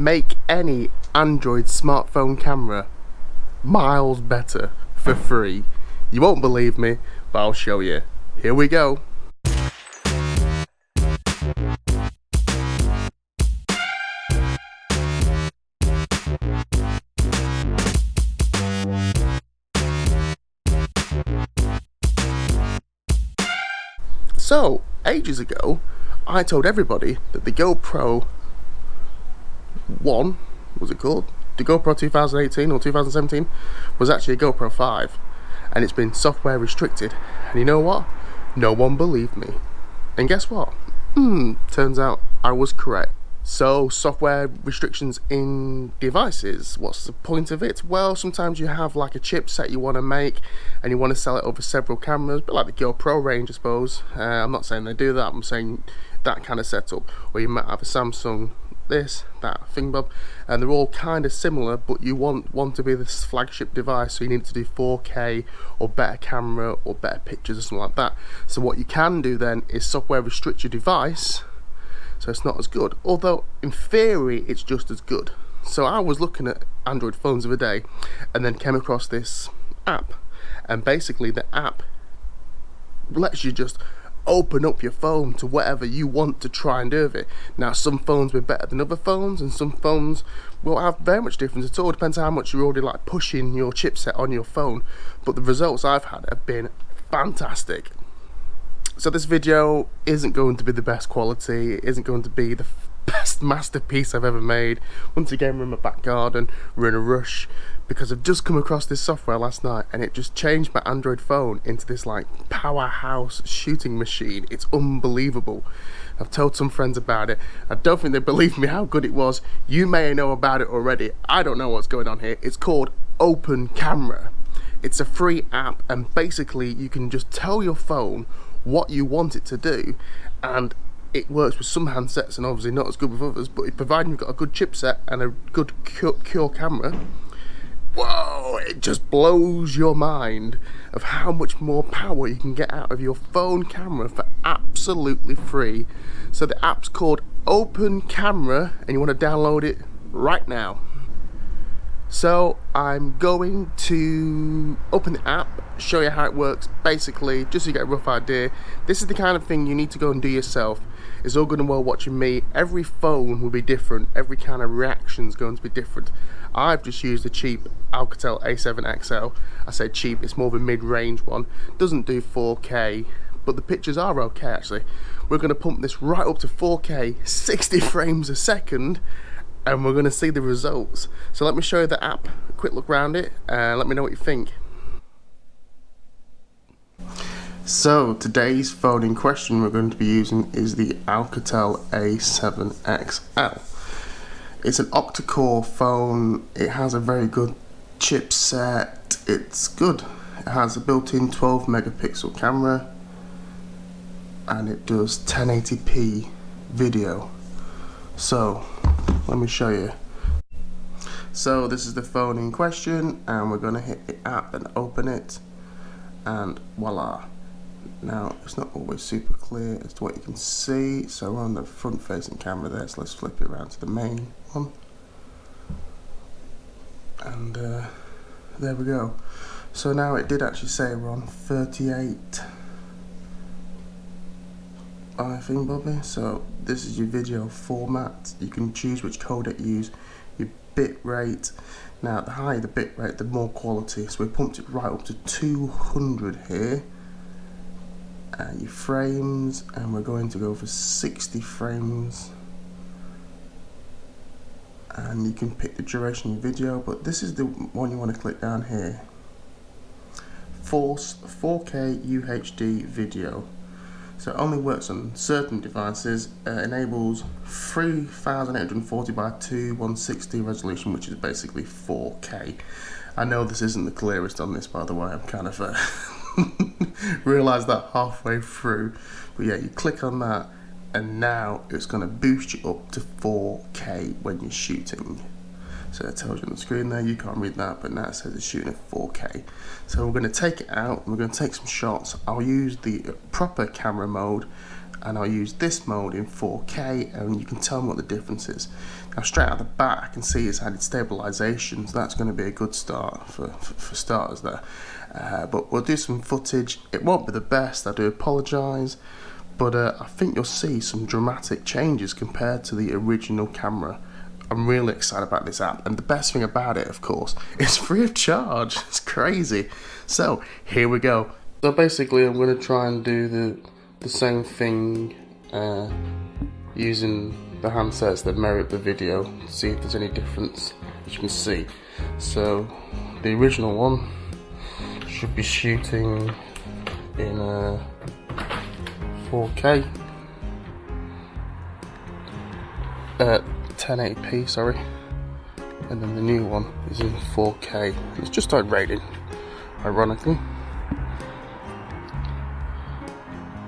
make any Android smartphone camera miles better for free. You won't believe me, but I'll show you. Here we go. So, ages ago, I told everybody that the GoPro 1, what was it called? The GoPro 2018 or 2017 was actually a GoPro 5, and it's been software restricted. And you know what? No one believed me. And guess what? Turns out I was correct. So, software restrictions in devices, what's the point of it? Well, sometimes you have like a chipset you want to make and you want to sell it over several cameras, but like the GoPro range, I suppose. I'm not saying they do that, I'm saying that kind of setup. Or you might have a Samsung, this, that, thingbob, and they're all kind of similar, but you want to be this flagship device, so you need to do 4K or better camera or better pictures or something like that. So what you can do then is software restrict your device, so it's not as good, although in theory it's just as good. So I was looking at Android phones the other day and then came across this app, and basically the app lets you just open up your phone to whatever you want to try and do with it. Now, some phones will be better than other phones, and some phones won't have very much difference at all. It depends on how much you're already like pushing your chipset on your phone, but the results I've had have been fantastic. So this video isn't going to be the best quality, it isn't going to be the best masterpiece I've ever made. Once again, we're in my back garden, we're in a rush, because I've just come across this software last night and it just changed my Android phone into this like powerhouse shooting machine. It's unbelievable. I've told some friends about it. I don't think they believe me how good it was. You may know about it already. I don't know what's going on here. It's called Open Camera. It's a free app, and basically you can just tell your phone what you want it to do, and it works with some handsets and obviously not as good with others, but providing you've got a good chipset and a good Cure camera, whoa, it just blows your mind of how much more power you can get out of your phone camera for absolutely free. So the app's called Open Camera and you want to download it right now. So I'm going to open the app, show you how it works, basically, just so you get a rough idea. This is the kind of thing you need to go and do yourself. It's all good and well watching me. Every phone will be different, every kind of reaction is going to be different. I've just used the cheap Alcatel A7 XL. I say cheap, it's more of a mid-range one. Doesn't do 4K, but the pictures are okay actually. We're going to pump this right up to 4K, 60 frames a second, and we're going to see the results. So let me show you the app, a quick look around it, and let me know what you think. So today's phone in question we're going to be using is the Alcatel A7 XL. It's an octa-core phone, it has a very good chipset, it's good. It has a built-in 12 megapixel camera and it does 1080p video. So let me show you. So this is the phone in question, and we're going to hit the app and open it, and voila. Now it's not always super clear as to what you can see, so we're on the front facing camera there, so let's flip it around to the main one, and there we go. So now it did actually say we're on 38 thingbobby. So this is your video format. You can choose which codec you use, your bit rate. Now the higher the bit rate, the more quality, so we pumped it right up to 200 here. And your frames, and we're going to go for 60 frames, and you can pick the duration of your video, but this is the one you want to click down here. Force 4K UHD video. So it only works on certain devices, enables 3840 by 2160 resolution, which is basically 4K. I know this isn't the clearest on this, by the way, I'm kind of realised that halfway through, but yeah, you click on that and now it's going to boost you up to 4K when you're shooting. So it tells you on the screen there, you can't read that, but now it says it's shooting at 4K. So we're going to take it out and we're going to take some shots. I'll use the proper camera mode and I'll use this mode in 4K, and you can tell me what the difference is. Now straight out the bat I can see it's added stabilisation, so that's going to be a good start for starters there. But we'll do some footage. It won't be the best, I do apologise, but I think you'll see some dramatic changes compared to the original camera. I'm really excited about this app, and the best thing about it, of course, it's free of charge. It's crazy. So here we go. So basically I'm going to try and do the same thing using the handsets that mirror the video to see if there's any difference, as you can see. So the original one should be shooting in 4K, 1080p, sorry, and then the new one is in 4K. It's just started raining, ironically.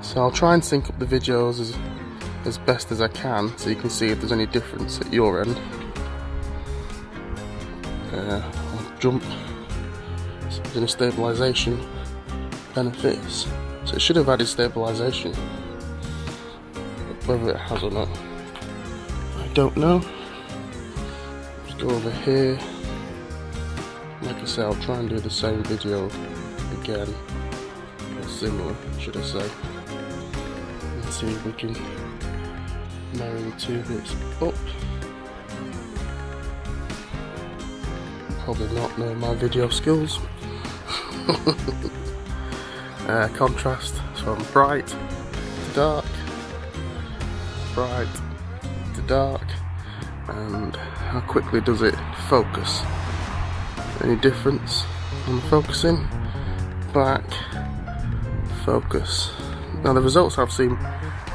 So I'll try and sync up the videos as best as I can, so you can see if there's any difference at your end. I'll jump. So there's any stabilisation benefits. So it should have added stabilisation. Whether it has or not, I don't know. Let's go over here. Like I say, I'll try and do the same video again, or similar, should I say. Let's see if we can marry the two bits up. Probably not knowing my video skills. Contrast from bright to dark, bright to dark, and how quickly does it focus? Any difference on the focusing? Back, focus. Now the results I've seen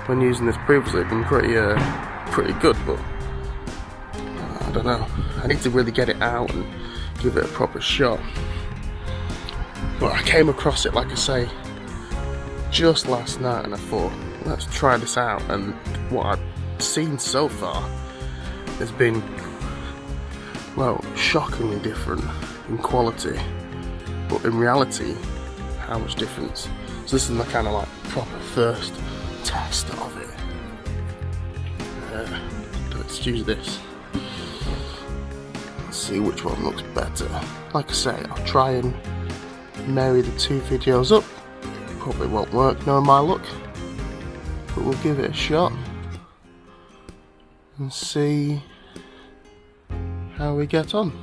when using this previously have been pretty good, but I don't know. I need to really get it out and give it a proper shot. But I came across it, like I say, just last night, and I thought, let's try this out. And what I've seen so far has been, well, shockingly different in quality, but in reality, how much difference. So this is my kind of like proper first test of it. Let's use this. Let's see which one looks better. Like I say, I'll try and marry the two videos up. Probably won't work, knowing my luck, but we'll give it a shot and see how we get on.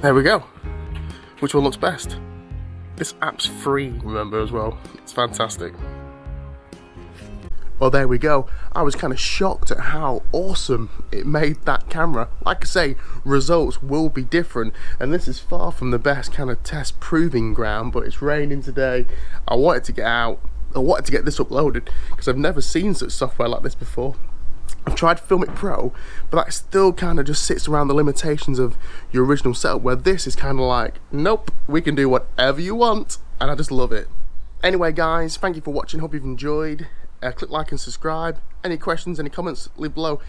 There we go. Which one looks best? This app's free, remember, as well. It's fantastic. Well, there we go. I was kind of shocked at how awesome it made that camera. Like I say, results will be different, and this is far from the best kind of test proving ground, but it's raining today. I wanted to get out. I wanted to get this uploaded because I've never seen such software like this before. I've tried Filmic Pro, but that still kind of just sits around the limitations of your original setup, where this is kind of like, nope, we can do whatever you want, and I just love it. Anyway guys, thank you for watching, hope you've enjoyed. Click like and subscribe. Any questions, any comments, leave below.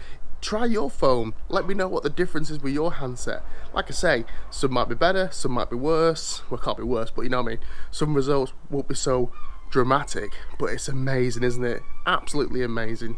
Try your phone, let me know what the difference is with your handset. Like I say, some might be better, some might be worse. Well, can't be worse, but you know what I mean. Some results won't be so dramatic, but it's amazing, isn't it? Absolutely amazing.